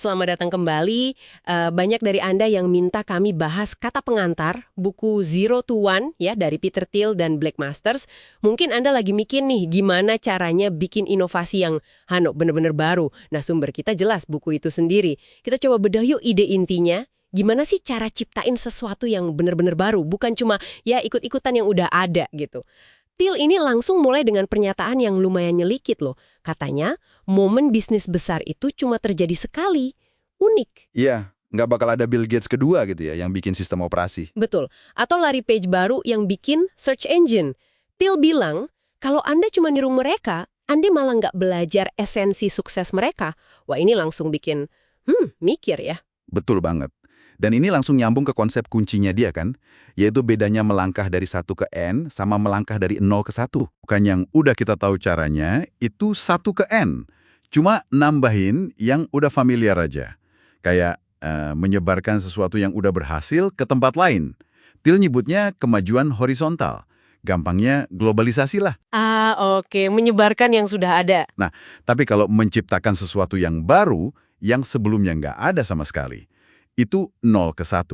Selamat datang kembali. Banyak dari Anda yang minta kami bahas kata pengantar, buku Zero to One ya dari Peter Thiel dan Blake Masters. Mungkin Anda lagi mikir nih gimana caranya bikin inovasi yang bener-bener baru. Nah, sumber kita jelas buku itu sendiri. Kita coba bedah yuk ide intinya. Gimana sih cara ciptain sesuatu yang bener-bener baru, bukan cuma ya ikut-ikutan yang udah ada gitu. Thiel ini langsung mulai dengan pernyataan yang lumayan nyelekit loh. Katanya, momen bisnis besar itu cuma terjadi sekali. Unik. Iya, nggak bakal ada Bill Gates kedua gitu ya, yang bikin sistem operasi. Betul. Atau Larry Page baru yang bikin search engine. Thiel bilang, kalau Anda cuma niru mereka, Anda malah nggak belajar esensi sukses mereka. Wah, ini langsung bikin, mikir ya. Betul banget. Dan ini langsung nyambung ke konsep kuncinya dia kan, yaitu bedanya melangkah dari 1 ke N sama melangkah dari 0 ke 1. Bukan yang udah kita tahu caranya, itu 1 ke N. Cuma nambahin yang udah familiar aja. Kayak menyebarkan sesuatu yang udah berhasil ke tempat lain. Thiel nyebutnya kemajuan horizontal. Gampangnya globalisasi lah. Oke. Menyebarkan yang sudah ada. Nah, tapi kalau menciptakan sesuatu yang baru, yang sebelumnya nggak ada sama sekali, itu 0 ke 1.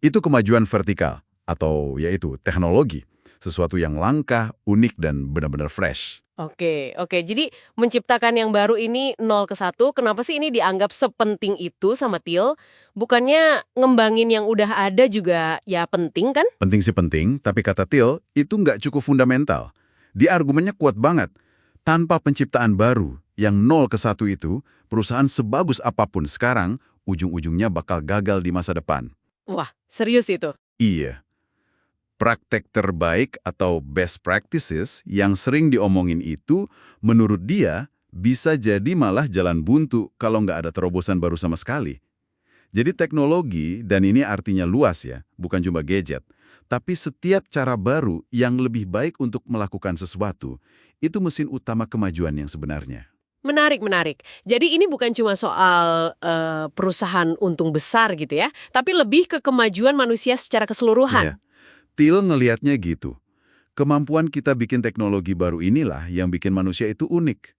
Itu kemajuan vertikal, atau yaitu teknologi. Sesuatu yang langka, unik, dan benar-benar fresh. Oke. Jadi menciptakan yang baru ini 0 ke 1, kenapa sih ini dianggap sepenting itu sama Thiel? Bukannya ngembangin yang udah ada juga ya penting kan? Penting sih penting, tapi kata Thiel, itu nggak cukup fundamental. Dia argumennya kuat banget. Tanpa penciptaan baru, yang 0 ke 1 itu, perusahaan sebagus apapun sekarang, ujung-ujungnya bakal gagal di masa depan. Wah, serius itu? Iya. Praktek terbaik atau best practices yang sering diomongin itu, menurut dia, bisa jadi malah jalan buntu kalau nggak ada terobosan baru sama sekali. Jadi teknologi, dan ini artinya luas ya, bukan cuma gadget, tapi setiap cara baru yang lebih baik untuk melakukan sesuatu, itu mesin utama kemajuan yang sebenarnya. Menarik. Jadi ini bukan cuma soal perusahaan untung besar gitu ya, tapi lebih ke kemajuan manusia secara keseluruhan. Iya. Thiel ngelihatnya gitu. Kemampuan kita bikin teknologi baru inilah yang bikin manusia itu unik.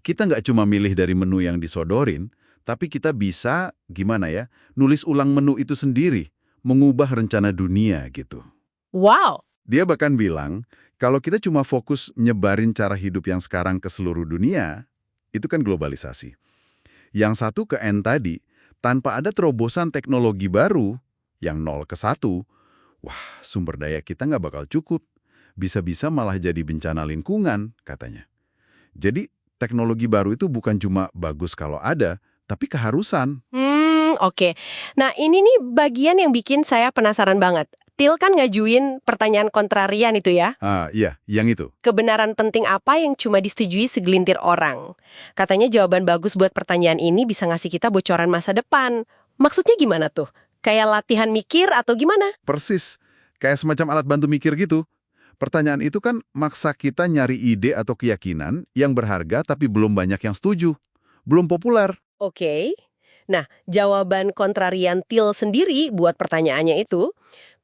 Kita nggak cuma milih dari menu yang disodorin, tapi kita bisa, gimana ya, nulis ulang menu itu sendiri, mengubah rencana dunia gitu. Wow. Dia bahkan bilang, kalau kita cuma fokus nyebarin cara hidup yang sekarang ke seluruh dunia, itu kan globalisasi. Yang 1 ke N tadi, tanpa ada terobosan teknologi baru, yang 0 ke 1, wah, sumber daya kita nggak bakal cukup. Bisa-bisa malah jadi bencana lingkungan, katanya. Jadi, teknologi baru itu bukan cuma bagus kalau ada, tapi keharusan. Oke. Nah, ini nih bagian yang bikin saya penasaran banget. Thiel kan ngajuin pertanyaan kontrarian itu ya. Iya, yang itu. Kebenaran penting apa yang cuma disetujui segelintir orang? Katanya jawaban bagus buat pertanyaan ini bisa ngasih kita bocoran masa depan. Maksudnya gimana tuh? Kayak latihan mikir atau gimana? Persis. Kayak semacam alat bantu mikir gitu. Pertanyaan itu kan maksa kita nyari ide atau keyakinan yang berharga tapi belum banyak yang setuju. Belum populer. Oke. Nah, jawaban kontrarian Thiel sendiri buat pertanyaannya itu,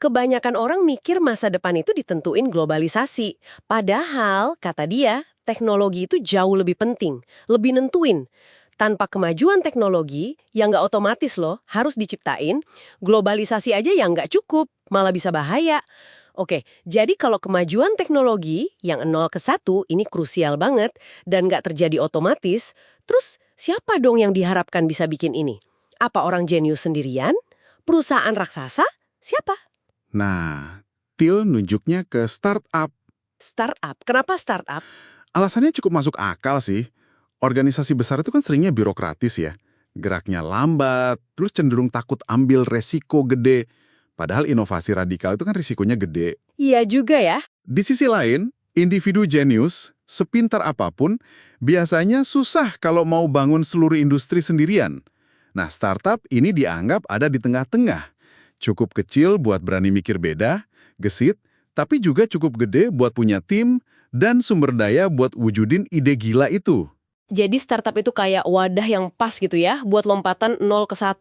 kebanyakan orang mikir masa depan itu ditentuin globalisasi. Padahal, kata dia, teknologi itu jauh lebih penting, lebih nentuin. Tanpa kemajuan teknologi, yang nggak otomatis loh, harus diciptain, globalisasi aja yang nggak cukup, malah bisa bahaya. Oke, jadi kalau kemajuan teknologi yang 0 ke 1 ini krusial banget dan nggak terjadi otomatis, terus siapa dong yang diharapkan bisa bikin ini? Apa orang jenius sendirian? Perusahaan raksasa? Siapa? Nah, Thiel nunjuknya ke startup. Startup. Kenapa startup? Alasannya cukup masuk akal sih. Organisasi besar itu kan seringnya birokratis ya. Geraknya lambat, terus cenderung takut ambil resiko gede. Padahal inovasi radikal itu kan risikonya gede. Iya juga ya. Di sisi lain, individu jenius, sepintar apapun, biasanya susah kalau mau bangun seluruh industri sendirian. Nah, startup ini dianggap ada di tengah-tengah. Cukup kecil buat berani mikir beda, gesit, tapi juga cukup gede buat punya tim dan sumber daya buat wujudin ide gila itu. Jadi startup itu kayak wadah yang pas gitu ya, buat lompatan 0 ke 1.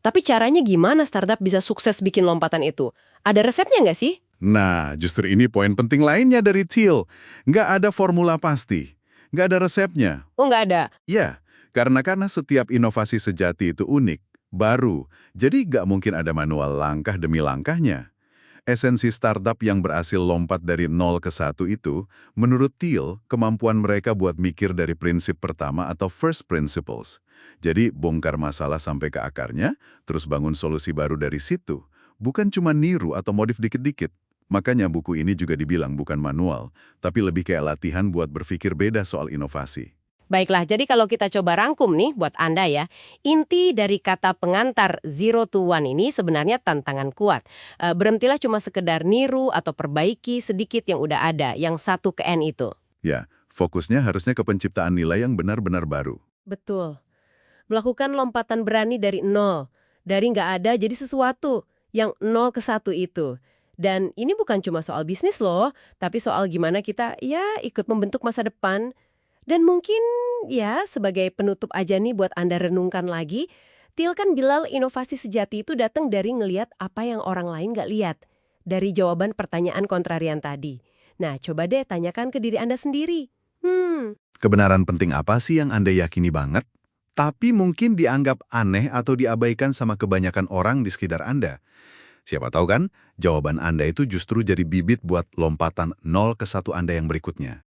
Tapi caranya gimana startup bisa sukses bikin lompatan itu? Ada resepnya nggak sih? Nah, justru ini poin penting lainnya dari Thiel. Nggak ada formula pasti. Nggak ada resepnya. Oh, nggak ada. Ya, Karena setiap inovasi sejati itu unik, baru, jadi nggak mungkin ada manual langkah demi langkahnya. Esensi startup yang berhasil lompat dari 0 ke 1 itu, menurut Thiel, kemampuan mereka buat mikir dari prinsip pertama atau first principles. Jadi bongkar masalah sampai ke akarnya, terus bangun solusi baru dari situ. Bukan cuma niru atau modif dikit-dikit. Makanya buku ini juga dibilang bukan manual, tapi lebih kayak latihan buat berpikir beda soal inovasi. Baiklah, jadi kalau kita coba rangkum nih buat Anda ya, inti dari kata pengantar 0 to 1 ini sebenarnya tantangan kuat. Berhentilah cuma sekedar niru atau perbaiki sedikit yang udah ada, yang 1 ke N itu. Ya, fokusnya harusnya ke penciptaan nilai yang benar-benar baru. Betul. Melakukan lompatan berani dari 0. Dari nggak ada jadi sesuatu, yang 0 ke 1 itu. Dan ini bukan cuma soal bisnis loh, tapi soal gimana kita ikut membentuk masa depan. Dan mungkin sebagai penutup aja nih buat Anda renungkan lagi, Thiel kan bilang inovasi sejati itu datang dari ngeliat apa yang orang lain nggak lihat. Dari jawaban pertanyaan kontrarian tadi. Nah, coba deh tanyakan ke diri Anda sendiri. Kebenaran penting apa sih yang Anda yakini banget? Tapi mungkin dianggap aneh atau diabaikan sama kebanyakan orang di sekitar Anda. Siapa tahu kan, jawaban Anda itu justru jadi bibit buat lompatan 0 ke 1 Anda yang berikutnya.